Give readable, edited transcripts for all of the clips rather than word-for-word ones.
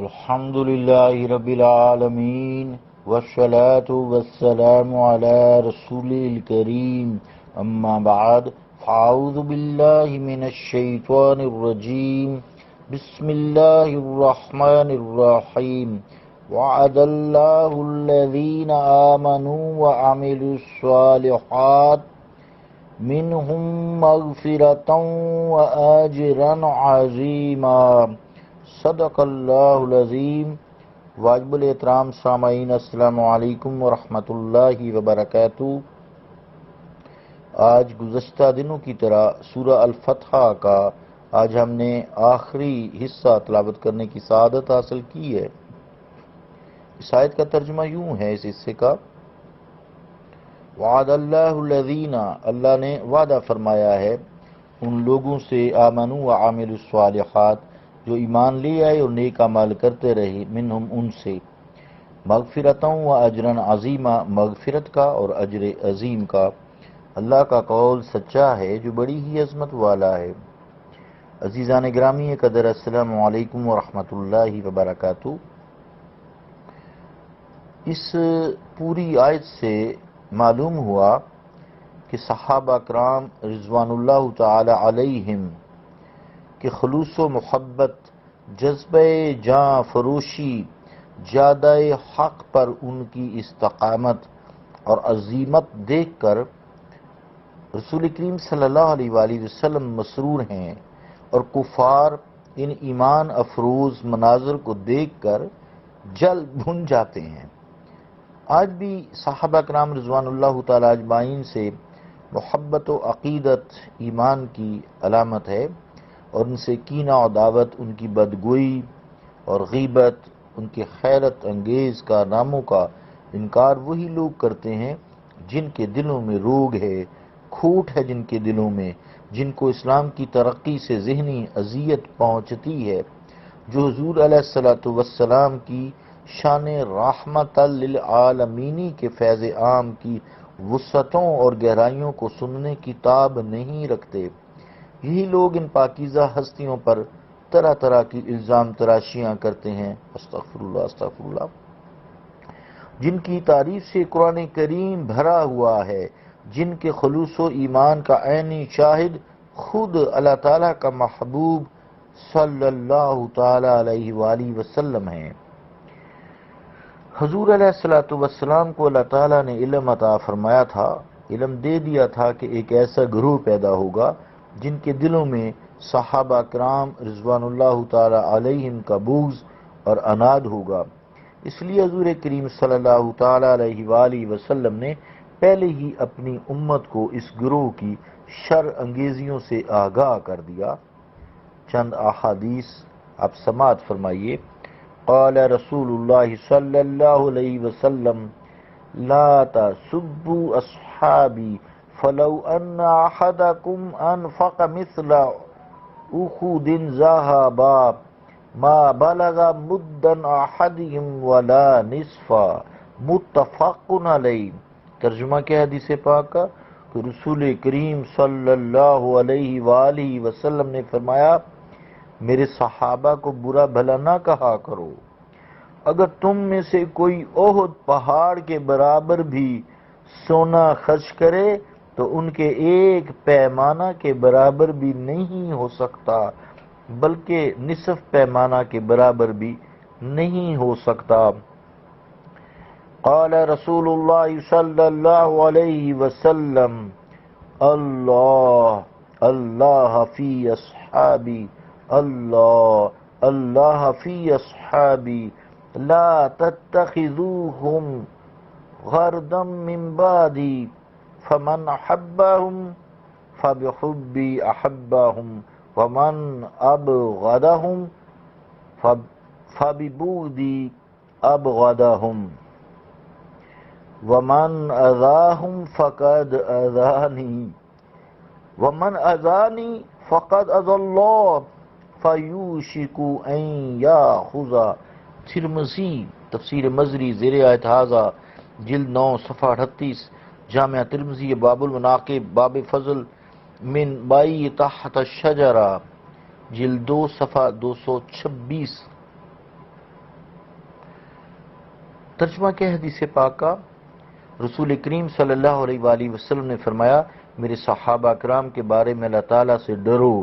الحمد لله رب العالمين والصلاة والسلام على رسوله الكريم أما بعد فأعوذ بالله من الشيطان الرجيم بسم الله الرحمن الرحيم وعد الله الذين آمنوا وعملوا الصالحات منهم مغفرة وأجرا عظيما صدق اللہ العظیم۔ واجب الاحترام سامعین، السلام علیکم ورحمۃ اللہ وبرکاتہ۔ آج گزشتہ دنوں کی طرح سورہ الفتح کا آج ہم نے آخری حصہ تلاوت کرنے کی سعادت حاصل کی ہے۔ اس آیت کا ترجمہ یوں ہے اس حصے کا: وعد اللہ الذین، اللہ نے وعدہ فرمایا ہے ان لوگوں سے، آمنوا وعملوا الصالحات، جو ایمان لے آئے اور نیک اعمال کرتے رہے، منہم ان سے، مغفرتوں و اجرا عظیما، مغفرت کا اور اجر عظیم کا۔ اللہ کا قول سچا ہے جو بڑی ہی عظمت والا ہے۔ عزیزان گرامی قدر، السلام علیکم ورحمۃ اللہ وبرکاتہ۔ اس پوری آیت سے معلوم ہوا کہ صحابہ کرام رضوان اللہ تعالی علیہم کہ خلوص و محبت، جذبہ جاں فروشی، جادہ حق پر ان کی استقامت اور عزیمت دیکھ کر رسول کریم صلی اللہ علیہ وآلہ وسلم مسرور ہیں، اور کفار ان ایمان افروز مناظر کو دیکھ کر جل بھن جاتے ہیں۔ آج بھی صحابہ کرام رضوان اللہ تعالی اجمعین سے محبت و عقیدت ایمان کی علامت ہے، اور ان سے کینہ و عداوت، ان کی بدگوئی اور غیبت، ان کے خیرت انگیز کارناموں کا انکار وہی لوگ کرتے ہیں جن کے دلوں میں روگ ہے، کھوٹ ہے جن کے دلوں میں، جن کو اسلام کی ترقی سے ذہنی اذیت پہنچتی ہے، جو حضور علیہ الصلوۃ والسلام کی شان رحمت للعالمینی کے فیض عام کی وسعتوں اور گہرائیوں کو سننے کی تاب نہیں رکھتے۔ یہی لوگ ان پاکیزہ ہستیوں پر طرح طرح کی الزام تراشیاں کرتے ہیں، استغفر اللہ استغفر اللہ، جن کی تعریف سے قرآن کریم بھرا ہوا ہے، جن کے خلوص و ایمان کا عینی شاہد خود اللہ تعالیٰ کا محبوب صلی اللہ تعالی علیہ وآلہ وسلم ہیں۔ حضور علیہ الصلوۃ والسلام کو اللہ تعالیٰ نے علم عطا فرمایا تھا، علم دے دیا تھا کہ ایک ایسا گروہ پیدا ہوگا جن کے دلوں میں صحابہ کرام رضوان اللہ تعالی علیہم کا بغض اور عناد ہوگا۔ اس لیے حضور کریم صلی اللہ تعالی علیہ وآلہ وسلم نے پہلے ہی اپنی امت کو اس گروہ کی شر انگیزیوں سے آگاہ کر دیا۔ چند احادیث آپ سماعت فرمائیے۔ قال رسول اللہ صلی اللہ علیہ وسلم: لا تسبوا اصحابی فلو ان احدکم انفق مثل احد ذهبا ما بلغ مد احدهم ولا نصفا، متفق علیہ۔ ترجمہ کیا ہے حدیث پاک کا؟ کہ رسول کریم صلی اللہ علیہ وآلہ وسلم نے فرمایا، میرے صحابہ کو برا بھلا نہ کہا کرو، اگر تم میں سے کوئی احد پہاڑ کے برابر بھی سونا خرچ کرے تو ان کے ایک پیمانہ کے برابر بھی نہیں ہو سکتا، بلکہ نصف پیمانہ کے برابر بھی نہیں ہو سکتا۔ قال رسول اللہ صلی اللہ علیہ وسلم: اللہ اللہ فی اصحابی، اللہ اللہ فی اصحابی، لا تتخذوهم غردا من بعدی، فمن احبهم فبحبی احبهم، ومن ابغضهم فببغضی ابغضهم، ومن اذاهم فقد اذانی، ومن اذانی فقد اذى اللہ، فیوشک ان یاخذ۔ ترمذی تفسیر مزری زیر آیت ھذا جلد 9 صفحہ 38، جامعہ ترمذی باب المناقب باب فضل من بائی تحت الشجرہ جلد 2 صفحہ 226۔ ترجمہ کیا ہے حدیث پاک کا؟ رسول کریم صلی اللہ علیہ وآلہ وسلم نے فرمایا، میرے صحابہ کرام کے بارے میں اللہ تعالیٰ سے ڈرو،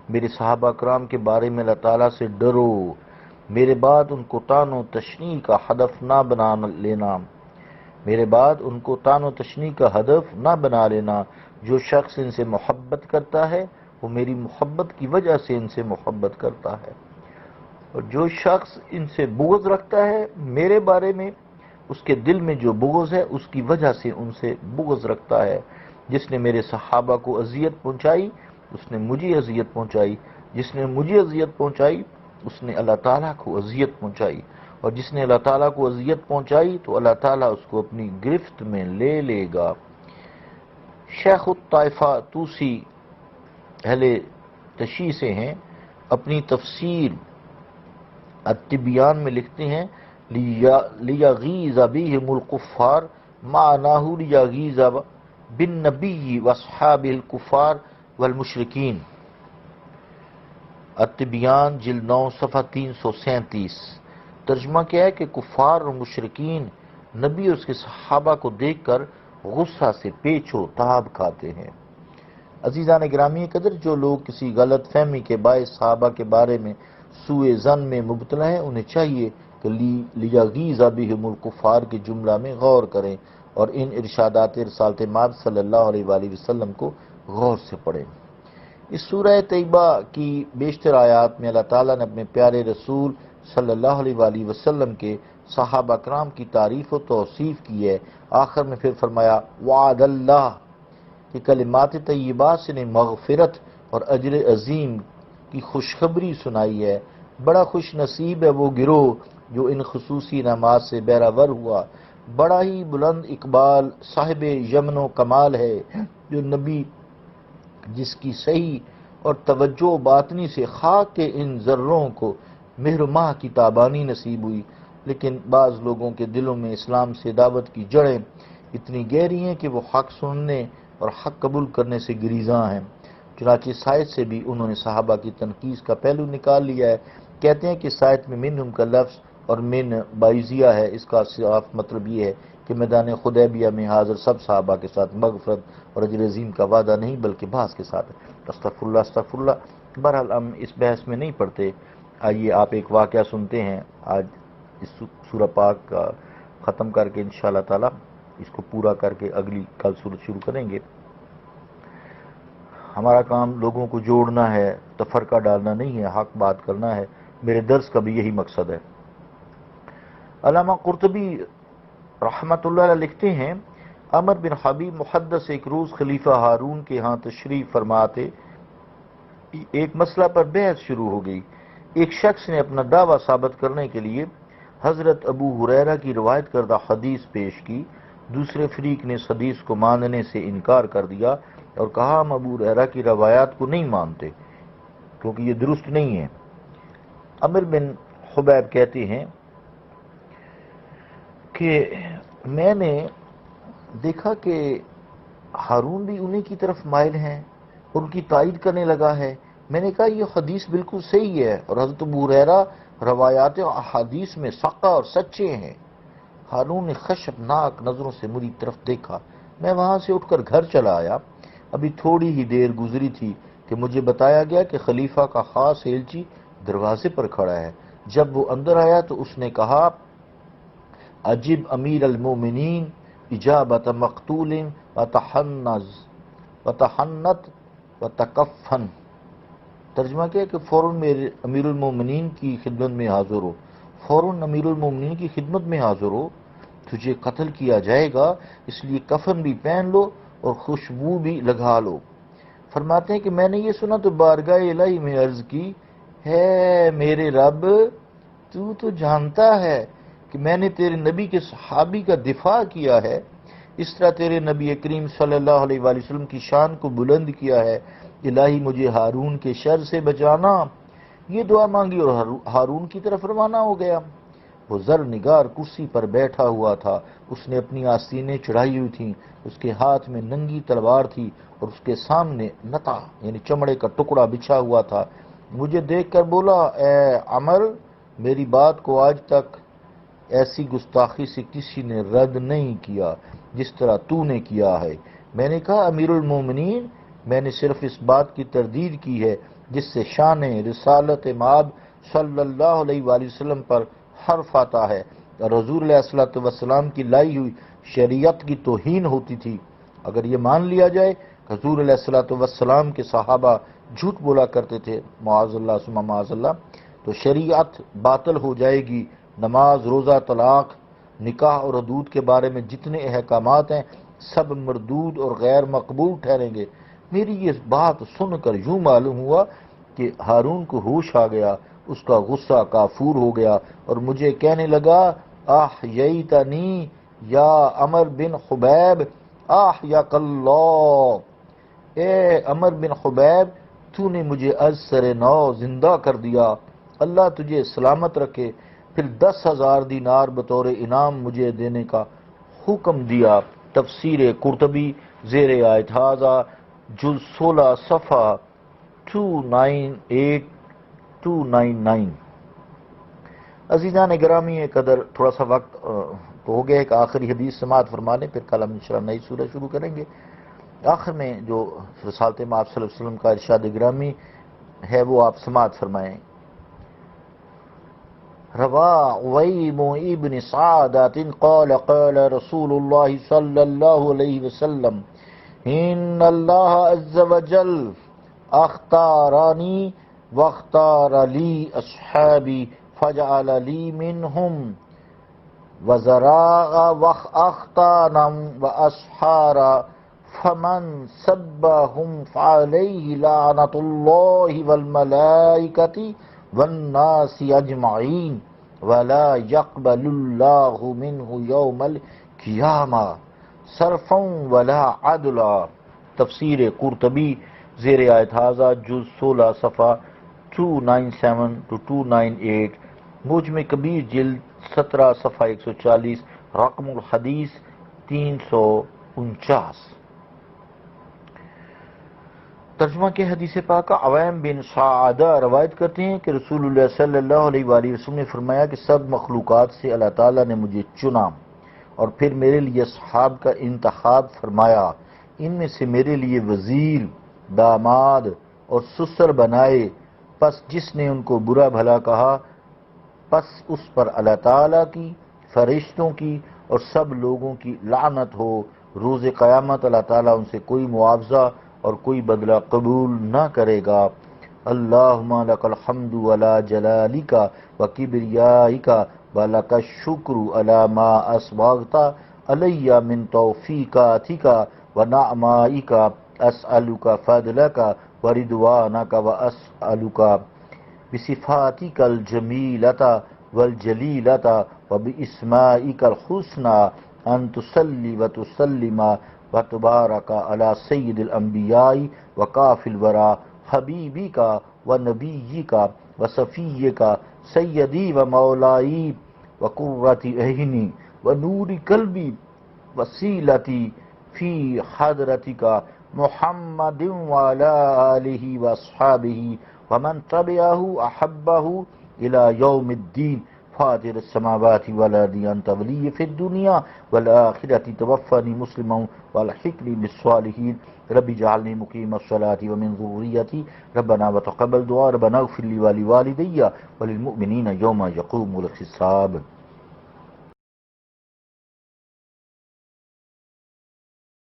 میرے صحابہ کرام کے بارے میں اللہ تعالیٰ سے ڈرو، میرے بعد ان کو طعن و تشنیع کا ہدف نہ بنا لینا، میرے بعد ان کو طعن و تشنیع کا ہدف نہ بنا لینا۔ جو شخص ان سے محبت کرتا ہے وہ میری محبت کی وجہ سے ان سے محبت کرتا ہے، اور جو شخص ان سے بغض رکھتا ہے میرے بارے میں، اس کے دل میں جو بغض ہے اس کی وجہ سے ان سے بغض رکھتا ہے۔ جس نے میرے صحابہ کو اذیت پہنچائی اس نے مجھے اذیت پہنچائی، جس نے مجھے اذیت پہنچائی اس نے اللہ تعالیٰ کو اذیت پہنچائی، اور جس نے اللہ تعالیٰ کو اذیت پہنچائی تو اللہ تعالیٰ اس کو اپنی گرفت میں لے لے گا۔ شیخ الطائفہ طوسی اہل تشیع سے ہیں، اپنی تفسیر التبیان میں لکھتے ہیں، لیغیظ بہم الکفار معناہ لیغیظ بالنبی واصحابہ الکفار والمشرکین۔ التبیان جلد 9 صفحہ 337۔ ترجمہ کیا ہے کہ کفار اور مشرکین نبی اور اس کے صحابہ کو دیکھ کر غصہ سے پیچ و تاب کھاتے ہیں۔ عزیزان گرامی قدر، جو لوگ کسی غلط فہمی کے باعث صحابہ کے بارے میں سوء ظن میں مبتلا ہیں، انہیں چاہیے کہ لیغیظ بہم الکفار کے جملہ میں غور کریں اور ان ارشادات رسالت مآب صلی اللہ علیہ وآلہ وسلم کو غور سے پڑھیں۔ اس سورہ طیبہ کی بیشتر آیات میں اللہ تعالیٰ نے اپنے پیارے رسول صلی اللہ علیہ وآلہ وسلم کے صحابہ کرام کی تعریف و توصیف کی ہے۔ آخر میں پھر فرمایا وعد اللہ، کہ کلمات طیبات سے نے مغفرت اور اجر عظیم کی خوشخبری سنائی ہے۔ بڑا خوش نصیب ہے وہ گروہ جو ان خصوصی انعامات سے بہرہ ہوا، بڑا ہی بلند اقبال صاحب یمن و کمال ہے جو نبی جس کی صحیح اور توجہ باطنی سے خاک کے ان ذروں کو مہر ماہ کی تابانی نصیب ہوئی، لیکن بعض لوگوں کے دلوں میں اسلام سے دعوت کی جڑیں اتنی گہری ہیں کہ وہ حق سننے اور حق قبول کرنے سے گریزاں ہیں۔ چنانچہ اس آیت سے بھی انہوں نے صحابہ کی تنقیص کا پہلو نکال لیا ہے۔ کہتے ہیں کہ اس آیت میں منہم کا لفظ اور من باعثیہ ہے، اس کا صاف مطلب یہ ہے کہ میدان حدیبیہ میں حاضر سب صحابہ کے ساتھ مغفرت اور اجر عظیم کا وعدہ نہیں بلکہ بعض کے ساتھ ہے۔ استغفر اللہ۔ بہرحال ہم اس بحث میں نہیں پڑھتے، آئیے آپ ایک واقعہ سنتے ہیں۔ آج اس سورہ پاک کا ختم کر کے انشاءاللہ تعالی اس کو پورا کر کے اگلی کل سورت شروع کریں گے۔ ہمارا کام لوگوں کو جوڑنا ہے، تفرقہ ڈالنا نہیں ہے، حق بات کرنا ہے۔ میرے درس کا بھی یہی مقصد ہے۔ علامہ قرطبی رحمۃ اللہ علیہ لکھتے ہیں، عمر بن حبیب محدث ایک روز خلیفہ ہارون کے ہاں تشریف فرماتے، ایک مسئلہ پر بحث شروع ہو گئی۔ ایک شخص نے اپنا دعویٰ ثابت کرنے کے لیے حضرت ابو ہریرہ کی روایت کردہ حدیث پیش کی، دوسرے فریق نے اس حدیث کو ماننے سے انکار کر دیا اور کہا ہم ابو ہریرہ کی روایات کو نہیں مانتے کیونکہ یہ درست نہیں ہے۔ عمر بن حبیب کہتے ہیں کہ میں نے دیکھا کہ ہارون بھی انہی کی طرف مائل ہیں اور ان کی تائید کرنے لگا ہے۔ میں نے کہا یہ حدیث بالکل صحیح ہے اور حضرت ابو ہریرہ روایات و احادیث میں سقہ اور سچے ہیں۔ ہارون نے خشمناک نظروں سے میری طرف دیکھا۔ میں وہاں سے اٹھ کر گھر چلا آیا۔ ابھی تھوڑی ہی دیر گزری تھی کہ مجھے بتایا گیا کہ خلیفہ کا خاص ایلچی دروازے پر کھڑا ہے۔ جب وہ اندر آیا تو اس نے کہا عجب امیر المومنین اجابت مقتول وتحنت وتکفن۔ ترجمہ کیا کہ فوراً امیر المومنین کی خدمت میں حاضر ہو، فوراً امیر المومنین کی خدمت میں حاضر ہو، تجھے قتل کیا جائے گا اس لیے کفن بھی پہن لو اور خوشبو بھی لگا لو۔ فرماتے ہیں کہ میں نے یہ سنا تو بارگاہ الہی میں عرض کی، ہے میرے رب تو جانتا ہے کہ میں نے تیرے نبی کے صحابی کا دفاع کیا ہے، اس طرح تیرے نبی کریم صلی اللہ علیہ وآلہ وسلم کی شان کو بلند کیا ہے۔ الہی مجھے ہارون کے شر سے بچانا۔ یہ دعا مانگی اور ہارون کی طرف روانہ ہو گیا۔ وہ زر نگار کرسی پر بیٹھا ہوا تھا، اس نے اپنی آستینیں چڑھائی ہوئی تھیں، اس کے ہاتھ میں ننگی تلوار تھی اور اس کے سامنے نتا یعنی چمڑے کا ٹکڑا بچھا ہوا تھا۔ مجھے دیکھ کر بولا، اے عمر، میری بات کو آج تک ایسی گستاخی سے کسی نے رد نہیں کیا جس طرح تو نے کیا ہے۔ میں نے کہا امیر المومنین، میں نے صرف اس بات کی تردید کی ہے جس سے شان رسالت مآب صلی اللہ علیہ وآلہ وسلم پر حرف آتا ہے اور حضور علیہ الصلوۃ والسلام کی لائی ہوئی شریعت کی توہین ہوتی تھی۔ اگر یہ مان لیا جائے کہ حضور علیہ الصلوۃ والسلام کے صحابہ جھوٹ بولا کرتے تھے، معاذ اللہ ثم معاذ اللہ، تو شریعت باطل ہو جائے گی۔ نماز، روزہ، طلاق، نکاح اور حدود کے بارے میں جتنے احکامات ہیں سب مردود اور غیر مقبول ٹھہریں گے۔ میری یہ بات سن کر یوں معلوم ہوا کہ ہارون کو ہوش آ گیا، اس کا غصہ کافور ہو گیا اور مجھے کہنے لگا احییتنی یا عمر بن خبیب احیاک اللہ، اے عمر بن خبیب تو نے مجھے از سر نو زندہ کر دیا، اللہ تجھے سلامت رکھے۔ پھر 10,000 دینار بطور انعام مجھے دینے کا حکم دیا۔ تفسیر قرطبی زیر آیت ھذا جز 16 صفحہ 298 299۔ عزیزان گرامی قدر، تھوڑا سا وقت تو ہو گیا، ایک آخری حدیث سماعت فرما لیں، پھر کل ہم انشاءاللہ نئی سورہ شروع کریں گے۔ آخر میں جو رسالت مآب صلی اللہ علیہ وسلم کا ارشاد گرامی ہے وہ آپ سماعت فرمائیں۔ روا عویم ابن سعادت قال قال رسول اللہ صلی اللہ علیہ وسلم ان اللہ عز وجل اختارانی واختار لی اصحابی فجعل لی منہم وزراء واختانا واسحارا فمن سبهم فعليه لعنة الله والملائكة والناس اجمعین ولا يقبل الله منه يوم القیامہ صرفا ولا عدلا۔ تفسیر قرطبی زیر آیت ھذا جز 16 صفحہ 297 to 298، موجم کبیر جلد 17 صفحہ 140، رقم الحدیث 349۔ ترجمہ کے حدیث پاک عویم بن سعادہ روایت کرتے ہیں کہ رسول اللہ صلی اللہ علیہ وآلہ وسلم نے فرمایا کہ سب مخلوقات سے اللہ تعالیٰ نے مجھے چنا اور پھر میرے لیے اصحاب کا انتخاب فرمایا، ان میں سے میرے لیے وزیر، داماد اور سسر بنائے، پس جس نے ان کو برا بھلا کہا پس اس پر اللہ تعالیٰ کی، فرشتوں کی اور سب لوگوں کی لعنت ہو۔ روز قیامت اللہ تعالیٰ ان سے کوئی معاوضہ اور کوئی بدلہ قبول نہ کرے گا۔ اللہم لک الحمد علی جلالک و کبریائک و لک الشکر علی ما اسبغت علی من توفیقاتک و نعمائک، اسألک فضلک و رضوانک و اسألک بصفاتک الجمیلۃ والجلیلۃ و باسمائک الحسنی ان تصلی و تسلم وتبارک علی سید الانبیاء وکاف الورا حبیبک ونبیک وصفیک سیدی و مولائی وقرۃ عینی ونور قلبی وسیلتی فی حضرتک محمد وعلی آلہ واصحابہ ومن تبعہ احبہ الی یوم الدین فاطر السماوات والارض انت ولی فی الدنیا والآخرۃ توفنی مسلما والحقنی بالصالحین رب اجعلنی مقیم الصلاۃ ومن ذریتی ربنا وتقبل دعاء ربنا اغفر لی ولوالدی وللمؤمنین یوم یقوم الحساب۔